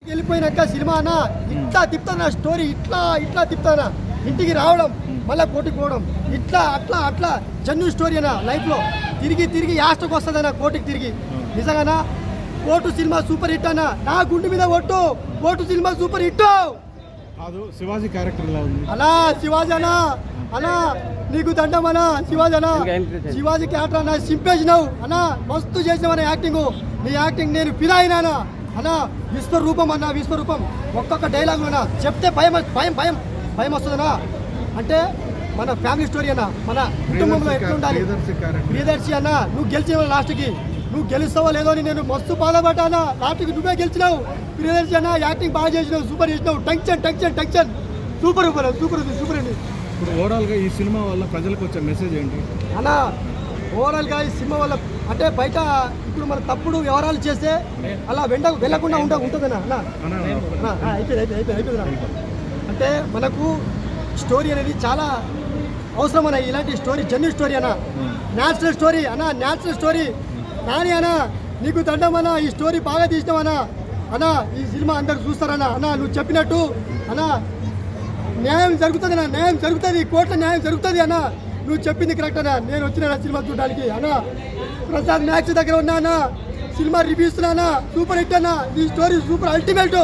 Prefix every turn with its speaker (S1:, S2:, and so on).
S1: వెళ్ళిపోయినాక cinema అన్న ఇట్లా తిప్పుతానా story ఇట్లా ఇట్లా తిప్పుతానా ఇంటికి రావడం మళ్ళీ కోటికి పోవడం ఇట్లా అట్లా అట్లా జన్యు స్టోరీ అన్న లైఫ్లో తిరిగి తిరిగి యాస్టకు వస్తుందన్న కోటికి తిరిగి నిజంగానా కోటు సినిమా సూపర్ హిట్ అన్న నా గుండె మీద ఒట్టు coat cinema super hit
S2: Shivaji character ఎలా ఉంది
S1: అలా శివాజీ అన్న అన్నా నీకు దండం అన్నా శివాజీ అన్న శివాజీ క్యారెక్టర్ అన్న సింపేసినావు అన్న మస్తు చేసినావు యాక్టింగ్ నీ యాక్టింగ్ నేను ఫిదా అయినా అన్న విశ్వరూపం అన్న విశ్వరూపం ఒక్కొక్క డైలాగ్ అన్న చెప్తే భయం భయం భయం భయం వస్తుందన్నా అంటే మన ఫ్యామిలీ స్టోరీ అన్న మన కుటుంబంలో ఎట్లుండాలి ప్రియదర్శి అన్న నువ్వు గెలిచిన లాస్ట్కి నువ్వు గెలుస్తావో లేదో అని నేను మస్తు బాధపడ్డా అన్న లాస్ట్కి నువ్వే గెలిచినావు ప్రియదర్శి అన్న యాక్టింగ్ బాగా చేసినావు సూపర్ చేసినావు tension tension tension super super super super అండి.
S2: ఇప్పుడు ఓవరాల్గా ఈ సినిమా వల్ల ప్రజలకు వచ్చే మెసేజ్ ఏంటి
S1: అన్న ఓవరాల్గా ఈ సినిమా వల్ల అంటే బయట ఇప్పుడు మన తప్పుడు వ్యవహారాలు చేస్తే అలా వెళ్ళకుండా ఉంటుందన్న అయిపోయింది అంటే మనకు స్టోరీ అనేది చాలా అవసరం అన్న ఇలాంటి స్టోరీ జెన్యన్ స్టోరీ అన్న న్యాచురల్ స్టోరీ అన్న న్యాచురల్ స్టోరీ నాని అన్న నీకు దండం అన్న ఈ స్టోరీ బాగా తీసినావన్నా అన్న ఈ సినిమా అందరు చూస్తారన్న అన్న నువ్వు చెప్పినట్టు అన్న న్యాయం జరుగుతుంది అన్న న్యాయం జరుగుతుంది కోర్టులో న్యాయం జరుగుతుంది అన్న నువ్వు చెప్పింది కరెక్ట్ అన్న నేను వచ్చిన సినిమా చూడడానికి అన్న ప్రసాద్ మ్యాక్స్ దగ్గర ఉన్నా అన్న సినిమా రివ్యూ ఇస్తున్నా అన్న సూపర్ హిట్ అన్న ఈ స్టోరీ సూపర్ అల్టిమేట్